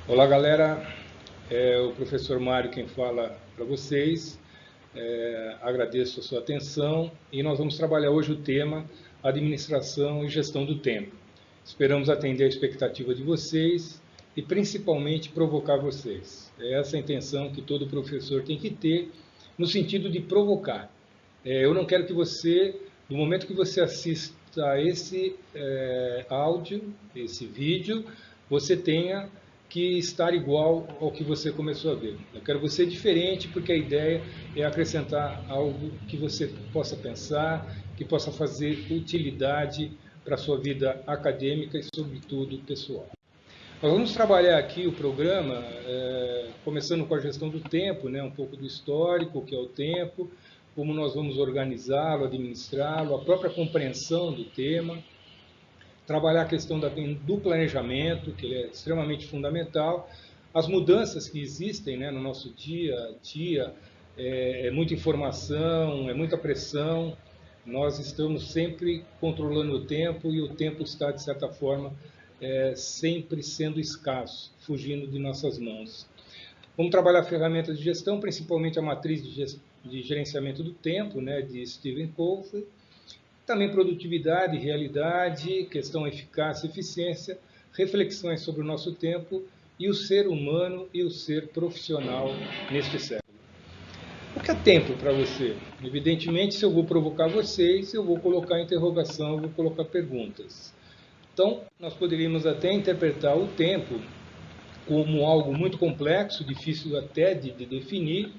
Olá, galera. É o professor Mário quem fala para vocês. Agradeço a sua atenção e nós vamos trabalhar hoje o tema administração e gestão do tempo. Esperamos atender a expectativa de vocês e principalmente provocar vocês. É essa a intenção que todo professor tem que ter, no sentido de provocar. Eu não quero que você, no momento que você assista a esse áudio, esse vídeo, você tenha que estar igual ao que você começou a ver. Eu quero você diferente, porque a ideia é acrescentar algo que você possa pensar, que possa fazer utilidade para a sua vida acadêmica e, sobretudo, pessoal. Nós vamos trabalhar aqui o programa, começando com a gestão do tempo, um pouco do histórico, o que é o tempo, como nós vamos organizá-lo, administrá-lo, a própria compreensão do tema, trabalhar a questão do planejamento, que é extremamente fundamental, as mudanças que existem no nosso dia a dia, é muita informação, é muita pressão, nós estamos sempre controlando o tempo e o tempo está, de certa forma, sempre sendo escasso, fugindo de nossas mãos. Vamos trabalhar ferramentas de gestão, principalmente a matriz de gerenciamento do tempo, de Stephen Covey. Também produtividade, realidade, questão eficácia e eficiência, reflexões sobre o nosso tempo e o ser humano e o ser profissional neste século. O que é tempo para você? Evidentemente, se eu vou provocar vocês, eu vou colocar interrogação, eu vou colocar perguntas. Então, nós poderíamos até interpretar o tempo como algo muito complexo, difícil até de definir,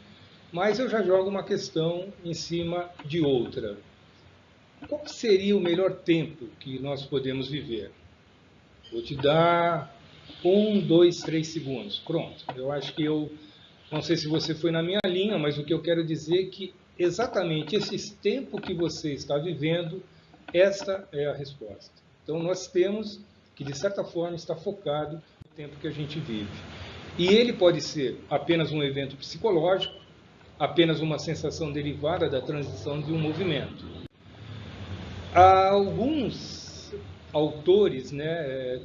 mas eu já jogo uma questão em cima de outra. Qual seria o melhor tempo que nós podemos viver? Vou te dar 1, 2, 3 segundos. Pronto. Eu acho que não sei se você foi na minha linha, mas o que eu quero dizer é que exatamente esse tempo que você está vivendo, esta é a resposta. Então nós temos que, de certa forma, estar focado no tempo que a gente vive. E ele pode ser apenas um evento psicológico, apenas uma sensação derivada da transição de um movimento. Alguns autores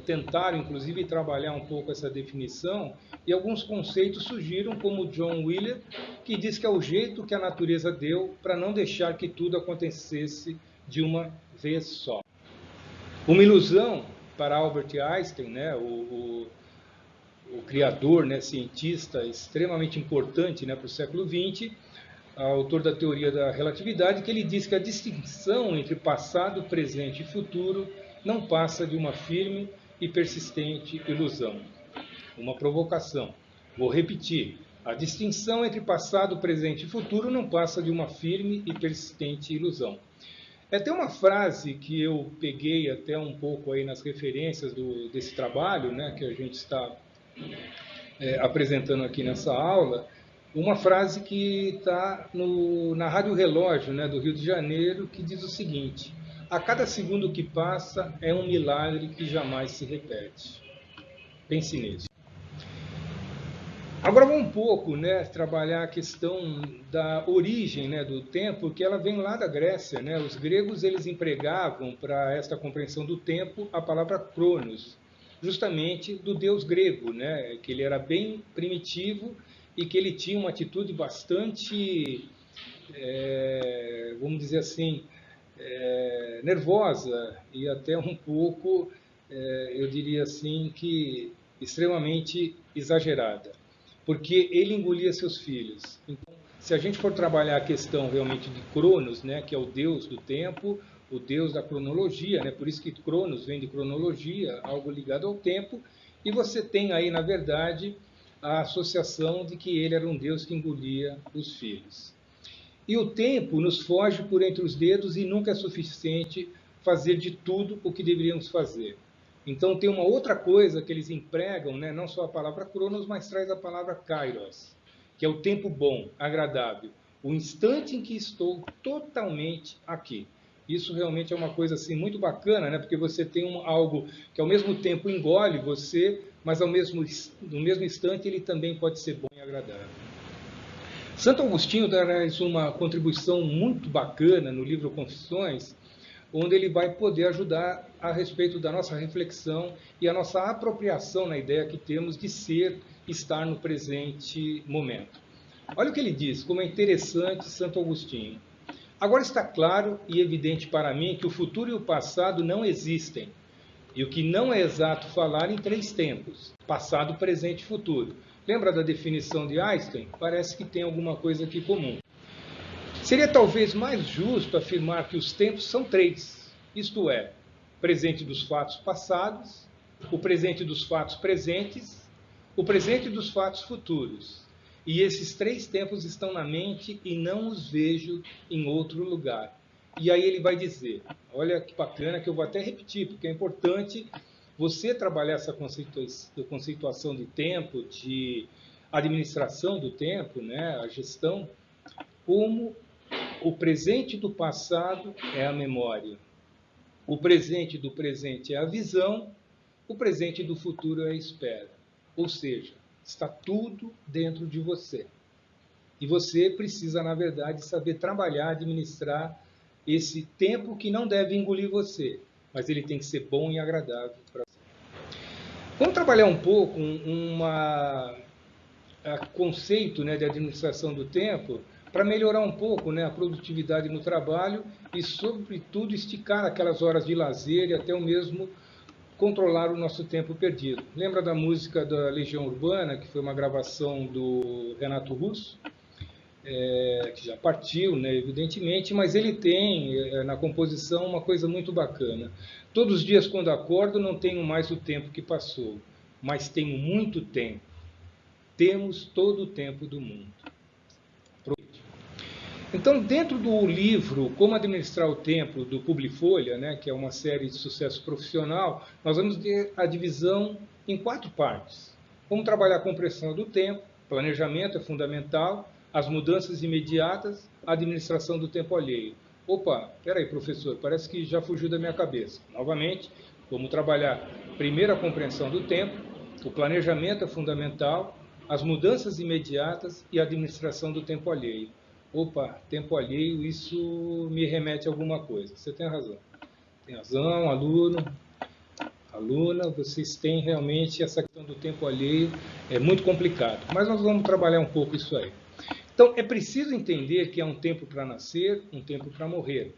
tentaram, inclusive, trabalhar um pouco essa definição e alguns conceitos surgiram, como John Wheeler, que diz que é o jeito que a natureza deu para não deixar que tudo acontecesse de uma vez só. Uma ilusão, para Albert Einstein, o criador, cientista extremamente importante para o século XX, autor da teoria da relatividade, que ele diz que a distinção entre passado, presente e futuro não passa de uma firme e persistente ilusão. Uma provocação. Vou repetir. A distinção entre passado, presente e futuro não passa de uma firme e persistente ilusão. É até uma frase que eu peguei até um pouco aí nas referências desse trabalho, que a gente está apresentando aqui nessa aula, uma frase que está na Rádio Relógio, do Rio de Janeiro, que diz o seguinte: a cada segundo que passa é um milagre que jamais se repete. Pense nisso. Agora vamos um pouco trabalhar a questão da origem do tempo, que ela vem lá da Grécia. Os gregos eles empregavam para esta compreensão do tempo a palavra cronos, justamente do deus grego, que ele era bem primitivo e que ele tinha uma atitude bastante, vamos dizer assim, nervosa e até um pouco, eu diria assim, que extremamente exagerada, porque ele engolia seus filhos. Então, se a gente for trabalhar a questão realmente de Cronos, que é o deus do tempo, o deus da cronologia, por isso que Cronos vem de cronologia, algo ligado ao tempo, e você tem aí, na verdade, a associação de que ele era um Deus que engolia os filhos. E o tempo nos foge por entre os dedos e nunca é suficiente fazer de tudo o que deveríamos fazer. Então tem uma outra coisa que eles empregam, não só a palavra cronos, mas traz a palavra kairos, que é o tempo bom, agradável, o instante em que estou totalmente aqui. Isso realmente é uma coisa assim, muito bacana, porque você tem algo que ao mesmo tempo engole você, mas no mesmo instante ele também pode ser bom e agradável. Santo Agostinho traz uma contribuição muito bacana no livro Confissões, onde ele vai poder ajudar a respeito da nossa reflexão e a nossa apropriação na ideia que temos de ser, estar no presente momento. Olha o que ele diz, como é interessante Santo Agostinho. Agora está claro e evidente para mim que o futuro e o passado não existem, e o que não é exato falar em 3 tempos, passado, presente e futuro. Lembra da definição de Einstein? Parece que tem alguma coisa aqui comum. Seria talvez mais justo afirmar que os tempos são 3, isto é, presente dos fatos passados, o presente dos fatos presentes, o presente dos fatos futuros. E esses 3 tempos estão na mente e não os vejo em outro lugar. E aí ele vai dizer, olha que bacana, que eu vou até repetir, porque é importante você trabalhar essa conceituação de tempo, de administração do tempo, né, a gestão, como o presente do passado é a memória, o presente do presente é a visão, o presente do futuro é a espera. Ou seja, está tudo dentro de você. E você precisa, na verdade, saber trabalhar, administrar esse tempo que não deve engolir você, mas ele tem que ser bom e agradável para você. Vamos trabalhar um pouco conceito, né, de administração do tempo para melhorar um pouco, né, a produtividade no trabalho e, sobretudo, esticar aquelas horas de lazer e até o mesmo controlar o nosso tempo perdido. Lembra da música da Legião Urbana, que foi uma gravação do Renato Russo? Que já partiu, né, evidentemente, mas ele tem na composição uma coisa muito bacana. Todos os dias quando acordo não tenho mais o tempo que passou, mas tenho muito tempo. Temos todo o tempo do mundo. Então, dentro do livro Como Administrar o Tempo, do Publifolha, né, que é uma série de sucesso profissional, nós vamos ter a divisão em 4 partes. Vamos trabalhar a compreensão do tempo, planejamento é fundamental, as mudanças imediatas, a administração do tempo alheio. Opa, peraí, professor, parece que já fugiu da minha cabeça. Novamente, vamos trabalhar primeiro a compreensão do tempo, o planejamento é fundamental, as mudanças imediatas e a administração do tempo alheio. Opa, tempo alheio, isso me remete a alguma coisa. Você tem razão. Tem razão, aluno, aluna, vocês têm realmente essa questão do tempo alheio, é muito complicado. Mas nós vamos trabalhar um pouco isso aí. Então, é preciso entender que há um tempo para nascer, um tempo para morrer,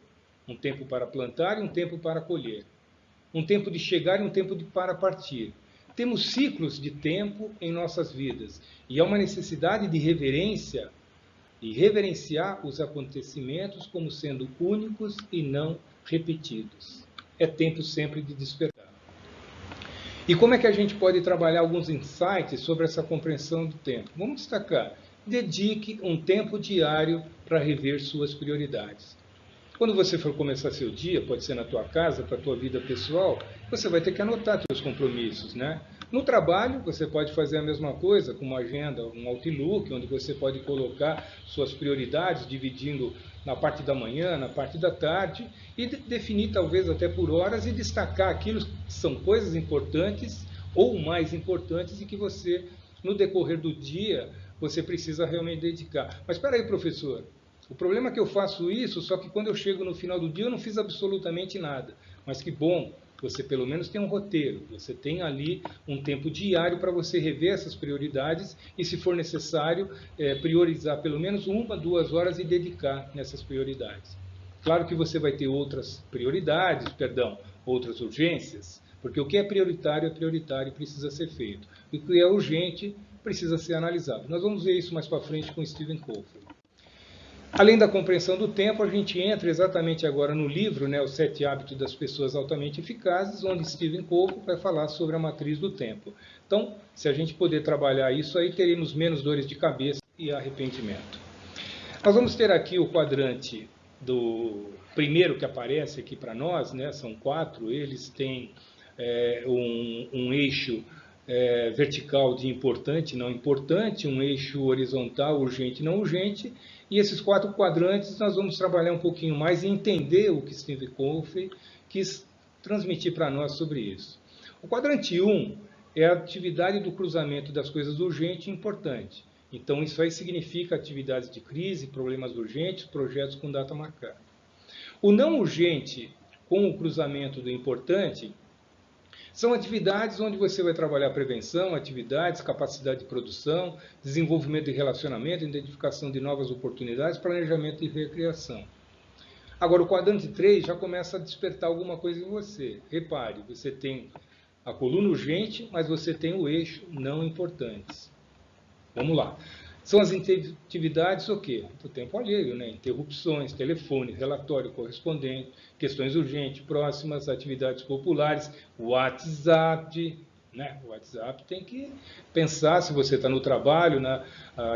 um tempo para plantar e um tempo para colher, um tempo de chegar e um tempo para partir. Temos ciclos de tempo em nossas vidas e há uma necessidade de reverência e reverenciar os acontecimentos como sendo únicos e não repetidos. É tempo sempre de despertar. E como é que a gente pode trabalhar alguns insights sobre essa compreensão do tempo? Vamos destacar. Dedique um tempo diário para rever suas prioridades. Quando você for começar seu dia, pode ser na tua casa, para a tua vida pessoal, você vai ter que anotar seus compromissos, né? No trabalho, você pode fazer a mesma coisa com uma agenda, um Outlook, onde você pode colocar suas prioridades, dividindo na parte da manhã, na parte da tarde, e definir talvez até por horas e destacar aquilo que são coisas importantes ou mais importantes e que você, no decorrer do dia, você precisa realmente dedicar. Mas espera aí, professor, o problema é que eu faço isso, só que quando eu chego no final do dia eu não fiz absolutamente nada. Mas que bom, você pelo menos tem um roteiro, você tem ali um tempo diário para você rever essas prioridades e, se for necessário, priorizar pelo menos 1, 2 horas e dedicar nessas prioridades. Claro que você vai ter outras prioridades, outras urgências, porque o que é prioritário e precisa ser feito. E o que é urgente precisa ser analisado. Nós vamos ver isso mais para frente com Stephen Covey. Além da compreensão do tempo, a gente entra exatamente agora no livro, né, Os 7 Hábitos das Pessoas Altamente Eficazes, onde Stephen Covey vai falar sobre a matriz do tempo. Então, se a gente puder trabalhar isso aí, teremos menos dores de cabeça e arrependimento. Nós vamos ter aqui o quadrante do primeiro que aparece aqui para nós, né, são 4, eles têm um eixo vertical de importante, não importante, um eixo horizontal, urgente, não urgente, e esses 4 quadrantes nós vamos trabalhar um pouquinho mais e entender o que Stephen Covey quis transmitir para nós sobre isso. O quadrante 1 é a atividade do cruzamento das coisas urgente e importante. Então, isso aí significa atividades de crise, problemas urgentes, projetos com data marcada. O não urgente com o cruzamento do importante, são atividades onde você vai trabalhar prevenção, atividades, capacidade de produção, desenvolvimento de relacionamento, identificação de novas oportunidades, planejamento e recreação. Agora, o quadrante 3 já começa a despertar alguma coisa em você. Repare, você tem a coluna urgente, mas você tem o eixo não importantes. Vamos lá. São as atividades o quê? Do tempo alheio, né? Interrupções, telefone, relatório correspondente, questões urgentes, próximas, atividades populares, WhatsApp, né? O WhatsApp tem que pensar, se você está no trabalho, na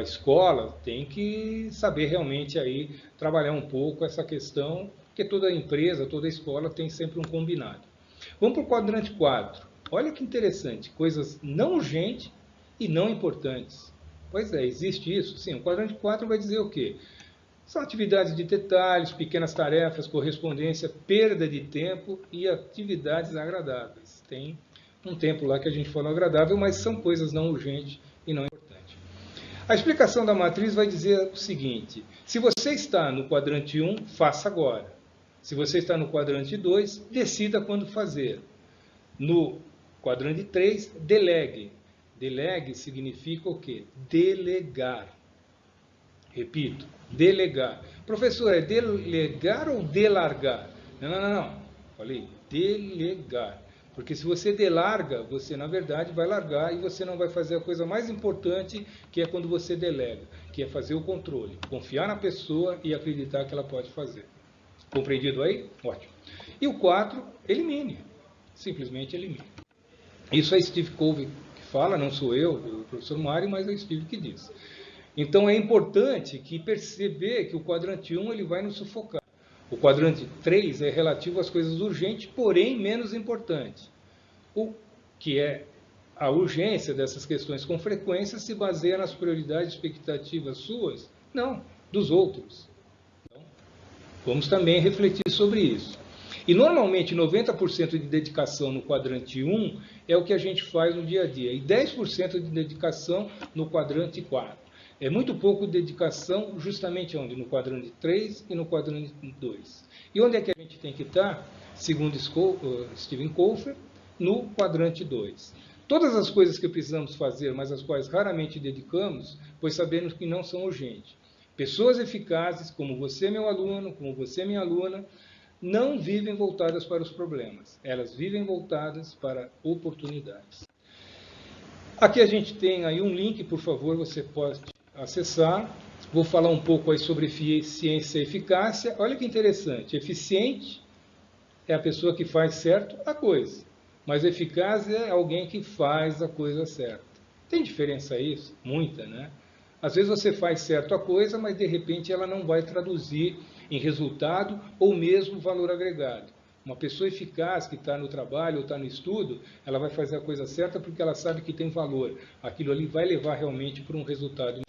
escola, tem que saber realmente aí trabalhar um pouco essa questão, porque toda empresa, toda escola tem sempre um combinado. Vamos para o quadrante 4. Olha que interessante, coisas não urgentes e não importantes. Pois é, existe isso? Sim, o quadrante 4 vai dizer o quê? São atividades de detalhes, pequenas tarefas, correspondência, perda de tempo e atividades agradáveis. Tem um tempo lá que a gente falou agradável, mas são coisas não urgentes e não importantes. A explicação da matriz vai dizer o seguinte: se você está no quadrante 1, faça agora. Se você está no quadrante 2, decida quando fazer. No quadrante 3, delegue. Delegue significa o quê? Delegar. Repito, delegar. Professor, é delegar ou delargar? Não. Falei, delegar. Porque se você delarga, você na verdade vai largar e você não vai fazer a coisa mais importante, que é quando você delega, que é fazer o controle. Confiar na pessoa e acreditar que ela pode fazer. Compreendido aí? Ótimo. E o 4, elimine. Simplesmente elimine. Isso é Steve Covey que fala, não sou eu, o professor Mário, mas é o Steve que diz. Então é importante que perceber que o quadrante 1 ele vai nos sufocar. O quadrante 3 é relativo às coisas urgentes, porém menos importantes. O que é a urgência dessas questões com frequência se baseia nas prioridades e expectativas suas? Não, dos outros. Então, vamos também refletir sobre isso. E normalmente 90% de dedicação no quadrante 1 é o que a gente faz no dia a dia. E 10% de dedicação no quadrante 4. É muito pouco dedicação justamente onde? No quadrante 3 e no quadrante 2. E onde é que a gente tem que estar? Segundo Stephen Covey, no quadrante 2. Todas as coisas que precisamos fazer, mas as quais raramente dedicamos, pois sabemos que não são urgentes. Pessoas eficazes, como você, meu aluno, como você, minha aluna, não vivem voltadas para os problemas. Elas vivem voltadas para oportunidades. Aqui a gente tem aí um link, por favor, você pode acessar. Vou falar um pouco aí sobre eficiência e eficácia. Olha que interessante. Eficiente é a pessoa que faz certo a coisa. Mas eficaz é alguém que faz a coisa certa. Tem diferença isso? Muita, né? Às vezes você faz certo a coisa, mas de repente ela não vai traduzir em resultado ou mesmo valor agregado. Uma pessoa eficaz que está no trabalho ou está no estudo, ela vai fazer a coisa certa porque ela sabe que tem valor. Aquilo ali vai levar realmente para um resultado melhor.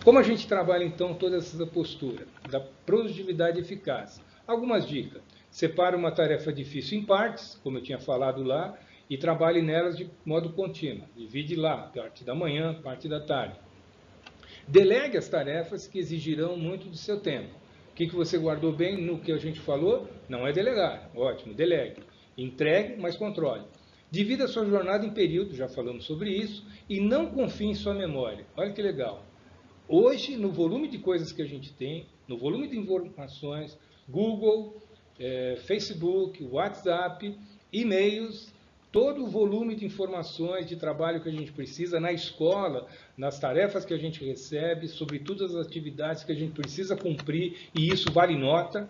Como a gente trabalha então toda essa postura da produtividade eficaz? Algumas dicas. Separe uma tarefa difícil em partes, como eu tinha falado lá, e trabalhe nelas de modo contínuo. Divide lá, parte da manhã, parte da tarde. Delegue as tarefas que exigirão muito do seu tempo. O que você guardou bem no que a gente falou? Não é delegar. Ótimo, delegue. Entregue, mas controle. Divida a sua jornada em períodos, já falamos sobre isso, e não confie em sua memória. Olha que legal. Hoje, no volume de coisas que a gente tem, no volume de informações, Google, Facebook, WhatsApp, e-mails, todo o volume de informações, de trabalho que a gente precisa na escola, nas tarefas que a gente recebe, sobre todas as atividades que a gente precisa cumprir, e isso vale nota.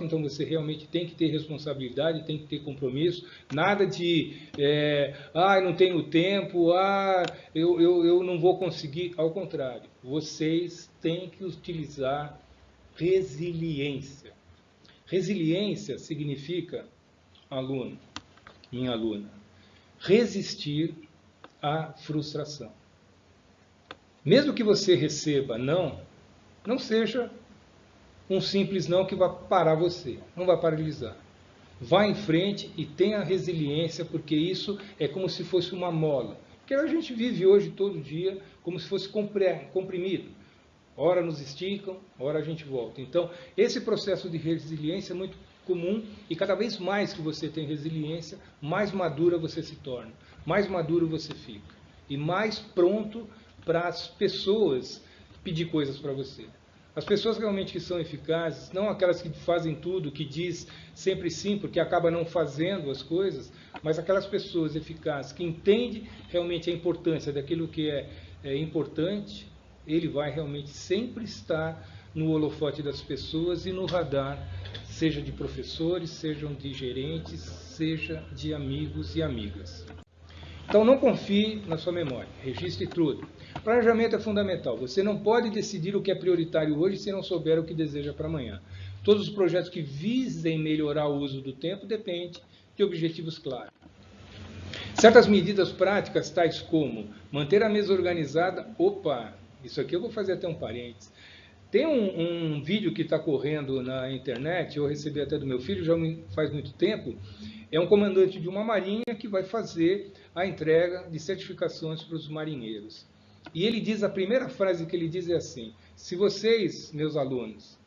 Então você realmente tem que ter responsabilidade, tem que ter compromisso, nada de, não tenho tempo, eu não vou conseguir, ao contrário, vocês têm que utilizar resiliência. Resiliência significa, aluno, minha aluna, resistir à frustração. Mesmo que você receba não seja um simples não que vai parar você, não vai paralisar. Vá em frente e tenha resiliência, porque isso é como se fosse uma mola. Porque a gente vive hoje, todo dia, como se fosse comprimido. Ora nos esticam, ora a gente volta. Então, esse processo de resiliência é muito comum, e cada vez mais que você tem resiliência, mais madura você se torna, mais maduro você fica, e mais pronto para as pessoas pedir coisas para você. As pessoas realmente que são eficazes, não aquelas que fazem tudo, que diz sempre sim, porque acaba não fazendo as coisas, mas aquelas pessoas eficazes que entendem realmente a importância daquilo que é importante, ele vai realmente sempre estar no holofote das pessoas e no radar, seja de professores, sejam de gerentes, seja de amigos e amigas. Então não confie na sua memória, registre tudo. Planejamento é fundamental. Você não pode decidir o que é prioritário hoje se não souber o que deseja para amanhã. Todos os projetos que visem melhorar o uso do tempo dependem de objetivos claros. Certas medidas práticas, tais como manter a mesa organizada. Opa, isso aqui eu vou fazer até um parênteses. Tem um vídeo que está correndo na internet, eu recebi até do meu filho, já faz muito tempo. É um comandante de uma marinha que vai fazer a entrega de certificações para os marinheiros. E ele diz, a primeira frase que ele diz é assim: se vocês, meus alunos,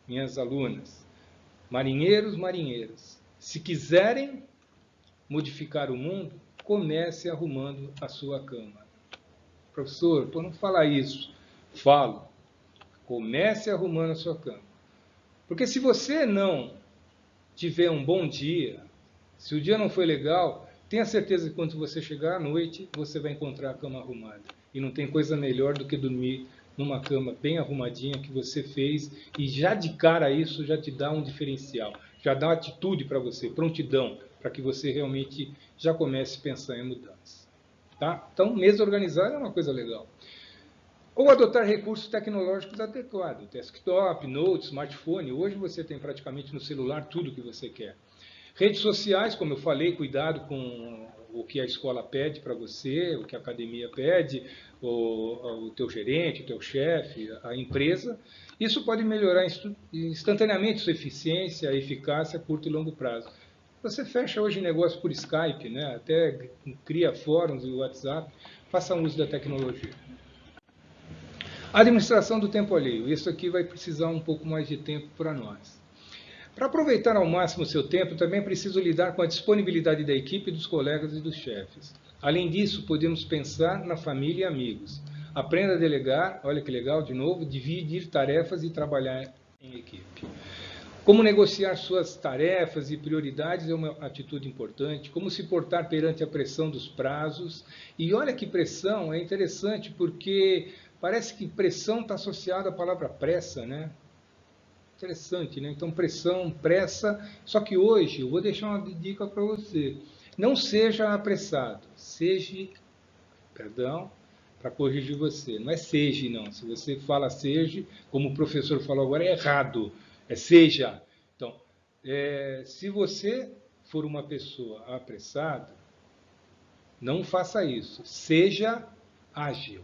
minhas alunas, marinheiros, marinheiras, se quiserem modificar o mundo, comece arrumando a sua cama. Professor, por não falar isso, falo. Comece arrumando a sua cama. Porque se você não tiver um bom dia, se o dia não foi legal, tenha certeza que quando você chegar à noite, você vai encontrar a cama arrumada. E não tem coisa melhor do que dormir numa cama bem arrumadinha que você fez, e já de cara isso já te dá um diferencial, já dá uma atitude para você, prontidão, para que você realmente já comece a pensar em mudança. Tá? Então, mesa organizada é uma coisa legal. Ou adotar recursos tecnológicos adequados, desktop, note, smartphone. Hoje você tem praticamente no celular tudo que você quer. Redes sociais, como eu falei, cuidado com o que a escola pede para você, o que a academia pede, o teu gerente, o teu chefe, a empresa. Isso pode melhorar instantaneamente sua eficiência, eficácia a curto e longo prazo. Você fecha hoje negócio por Skype, né? Até cria fóruns e WhatsApp, faça uso da tecnologia. Administração do tempo alheio. Isso aqui vai precisar um pouco mais de tempo para nós. Para aproveitar ao máximo o seu tempo, também é preciso lidar com a disponibilidade da equipe, dos colegas e dos chefes. Além disso, podemos pensar na família e amigos. Aprenda a delegar, olha que legal, de novo, dividir tarefas e trabalhar em equipe. Como negociar suas tarefas e prioridades é uma atitude importante. Como se portar perante a pressão dos prazos. E olha que pressão, é interessante porque parece que pressão está associada à palavra pressa, né? Interessante, né? Então, pressão, pressa. Só que hoje, eu vou deixar uma dica para você. Não seja apressado. Seja, perdão, para corrigir você. Não é seja, não. Se você fala seja, como o professor falou agora, é errado. É seja. Então, se você for uma pessoa apressada, não faça isso. Seja ágil.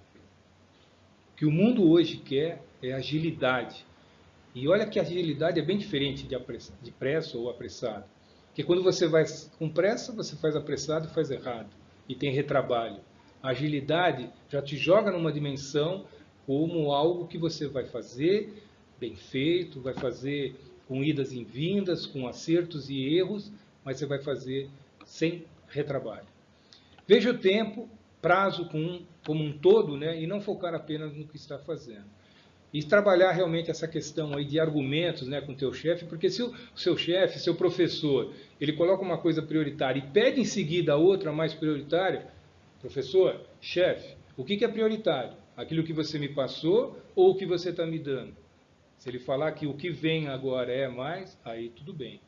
O que o mundo hoje quer é agilidade. E olha que a agilidade é bem diferente de pressa ou apressado. Porque quando você vai com pressa, você faz apressado e faz errado. E tem retrabalho. A agilidade já te joga numa dimensão como algo que você vai fazer bem feito, vai fazer com idas e vindas, com acertos e erros, mas você vai fazer sem retrabalho. Veja o tempo, prazo como um todo, né, e não focar apenas no que está fazendo. E trabalhar realmente essa questão aí de argumentos, né, com o teu chefe, porque se o seu chefe, seu professor, ele coloca uma coisa prioritária e pede em seguida a outra mais prioritária, professor, chefe, o que é prioritário? Aquilo que você me passou ou o que você está me dando? Se ele falar que o que vem agora é mais, aí tudo bem.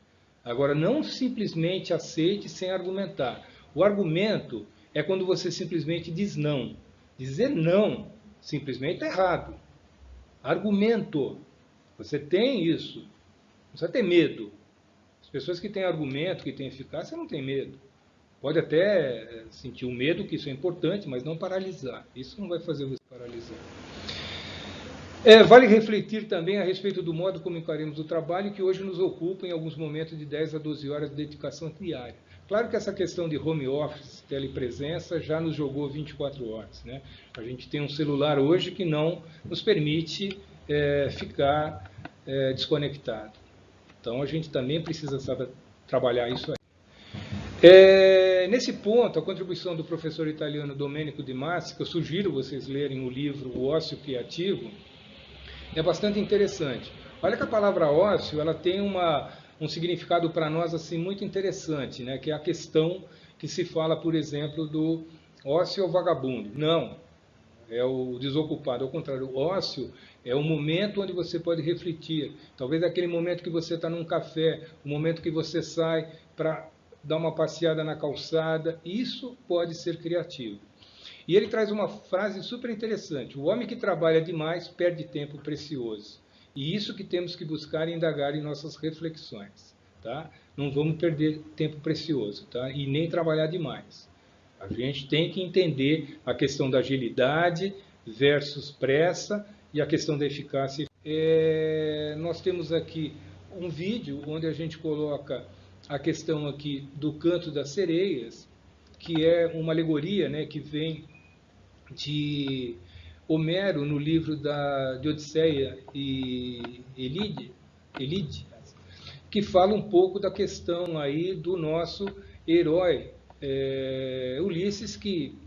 Agora, não simplesmente aceite sem argumentar. O argumento é quando você simplesmente diz não. Dizer não simplesmente é errado. Argumento. Você tem isso. Não precisa ter medo. As pessoas que têm argumento, que têm eficácia, não têm medo. Pode até sentir o medo, que isso é importante, mas não paralisar. Isso não vai fazer você paralisar. Vale refletir também a respeito do modo como encaremos o trabalho, que hoje nos ocupa em alguns momentos de 10 a 12 horas de dedicação diária. Claro que essa questão de home office, telepresença, já nos jogou 24 horas. Né? A gente tem um celular hoje que não nos permite ficar desconectado. Então a gente também precisa saber trabalhar isso aí. Nesse ponto, a contribuição do professor italiano Domenico Di Massi, que eu sugiro vocês lerem o livro O Ócio Criativo, é bastante interessante. Olha que a palavra ócio, ela tem um significado para nós assim muito interessante, né? Que é a questão que se fala, por exemplo, do ócio ou vagabundo. Não, é o desocupado. Ao contrário, o ócio é o momento onde você pode refletir. Talvez é aquele momento que você está num café, o momento que você sai para dar uma passeada na calçada. Isso pode ser criativo. E ele traz uma frase super interessante. O homem que trabalha demais perde tempo precioso. E isso que temos que buscar e indagar em nossas reflexões. Tá? Não vamos perder tempo precioso, tá? E nem trabalhar demais. A gente tem que entender a questão da agilidade versus pressa e a questão da eficácia. Nós temos aqui um vídeo onde a gente coloca a questão aqui do Canto das Sereias, que é uma alegoria, né, que vem de Homero no livro de Odisseia e Ilíada, que fala um pouco da questão aí do nosso herói Ulisses, que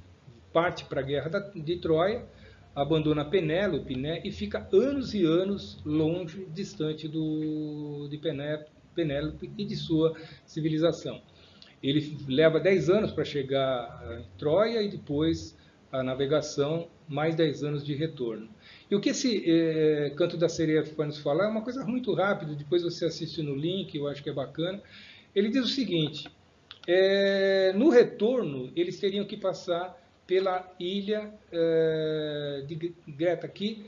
parte para a guerra de Troia, abandona Penélope, né, e fica anos e anos longe, distante de Penélope e de sua civilização. Ele leva 10 anos para chegar em Troia e depois a navegação, mais 10 anos de retorno. E o que esse Canto da Sereia vai nos falar é uma coisa muito rápida, depois você assiste no link, eu acho que é bacana. Ele diz o seguinte: no retorno, eles teriam que passar pela ilha de Greta, que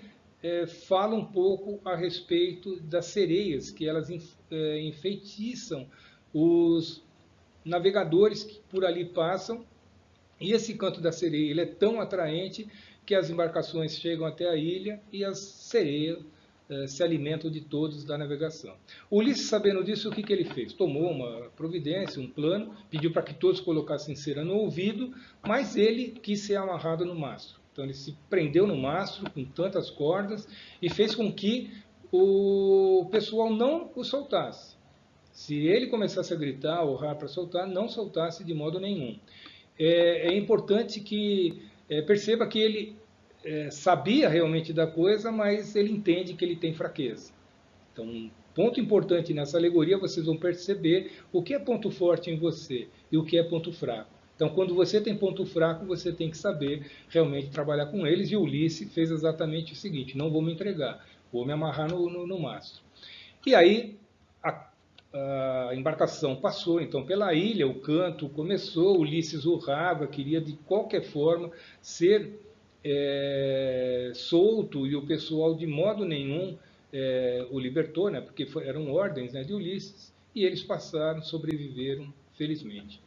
fala um pouco a respeito das sereias, que elas enfeitiçam os navegadores que por ali passam. E esse Canto da Sereia ele é tão atraente que as embarcações chegam até a ilha e as sereias se alimentam de todos da navegação. Ulisses, sabendo disso, o que ele fez? Tomou uma providência, um plano, pediu para que todos colocassem cera no ouvido, mas ele quis ser amarrado no mastro. Então ele se prendeu no mastro com tantas cordas e fez com que o pessoal não o soltasse. Se ele começasse a gritar, urrar para soltar, não soltasse de modo nenhum. É importante que perceba que ele sabia realmente da coisa, mas ele entende que ele tem fraqueza. Então, um ponto importante nessa alegoria, vocês vão perceber o que é ponto forte em você e o que é ponto fraco. Então, quando você tem ponto fraco, você tem que saber realmente trabalhar com eles. E Ulisses fez exatamente o seguinte: não vou me entregar, vou me amarrar no mastro. E aí, a embarcação passou então pela ilha, o canto começou, Ulisses urrava, queria de qualquer forma ser solto, e o pessoal de modo nenhum o libertou, né, porque eram ordens, né, de Ulisses, e eles passaram, sobreviveram felizmente.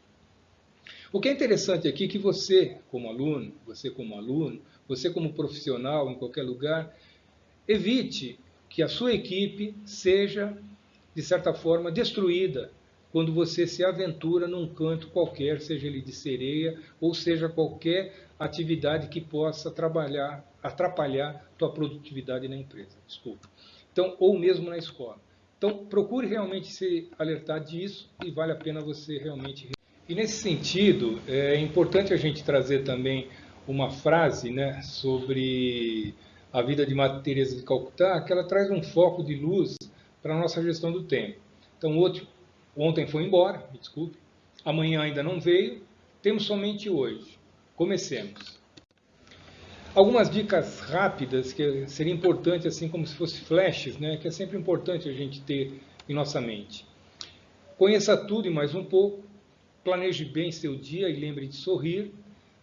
O que é interessante aqui é que você como aluno, você como profissional em qualquer lugar, evite que a sua equipe seja, de certa forma, destruída quando você se aventura num canto qualquer, seja ele de sereia, ou seja qualquer atividade que possa atrapalhar tua produtividade na empresa. Desculpa. Então, ou mesmo na escola. Então, procure realmente se alertar disso e vale a pena você realmente... E nesse sentido, é importante a gente trazer também uma frase, né, sobre a vida de Madre Teresa de Calcutá, que ela traz um foco de luz para a nossa gestão do tempo. Então, ontem foi embora, me desculpe, amanhã ainda não veio, temos somente hoje. Comecemos. Algumas dicas rápidas que seria importante, assim como se fossem flashes, né, que é sempre importante a gente ter em nossa mente. Conheça tudo e mais um pouco, planeje bem seu dia e lembre de sorrir,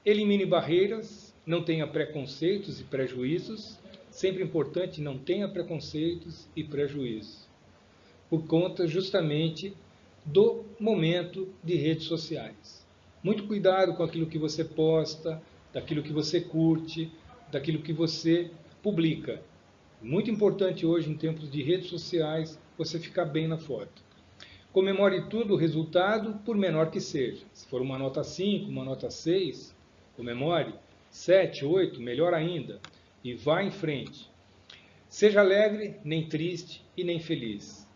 elimine barreiras, não tenha preconceitos e prejuízos, sempre importante, não tenha preconceitos e prejuízos, por conta justamente do momento de redes sociais. Muito cuidado com aquilo que você posta, daquilo que você curte, daquilo que você publica. Muito importante hoje, em tempos de redes sociais, você ficar bem na foto. Comemore tudo o resultado, por menor que seja. Se for uma nota 5, uma nota 6, comemore. 7, 8, melhor ainda. E vá em frente. Seja alegre, nem triste e nem feliz.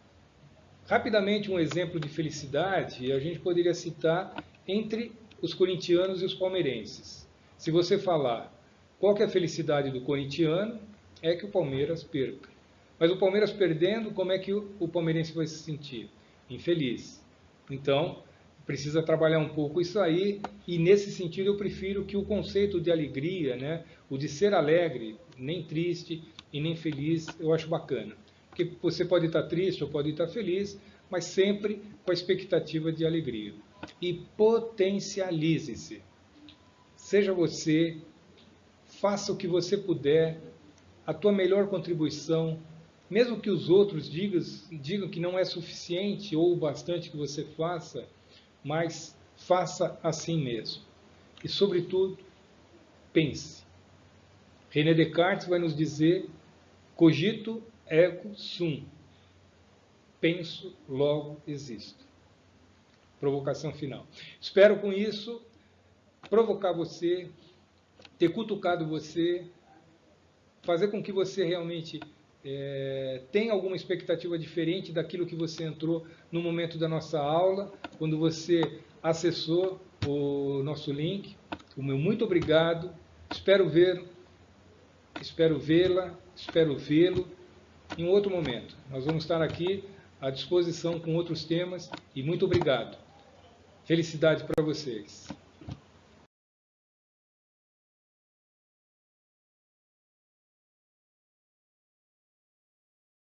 Rapidamente, um exemplo de felicidade, a gente poderia citar entre os corintianos e os palmeirenses. Se você falar qual que é a felicidade do corintiano, é que o Palmeiras perca. Mas o Palmeiras perdendo, como é que o palmeirense vai se sentir? Infeliz. Então, precisa trabalhar um pouco isso aí, e nesse sentido eu prefiro que o conceito de alegria, né, o de ser alegre, nem triste e nem feliz, eu acho bacana. Porque você pode estar triste ou pode estar feliz, mas sempre com a expectativa de alegria. E potencialize-se. Seja você, faça o que você puder, a tua melhor contribuição, mesmo que os outros digam que não é suficiente ou o bastante que você faça, mas faça assim mesmo. E, sobretudo, pense. René Descartes vai nos dizer: cogito ergo sum. Penso, logo existo. Provocação final. Espero com isso provocar você, ter cutucado você, fazer com que você realmente tenha alguma expectativa diferente daquilo que você entrou no momento da nossa aula, quando você acessou o nosso link. O meu muito obrigado. Espero vê-la, espero vê-lo em um outro momento. Nós vamos estar aqui à disposição com outros temas e muito obrigado. Felicidade para vocês.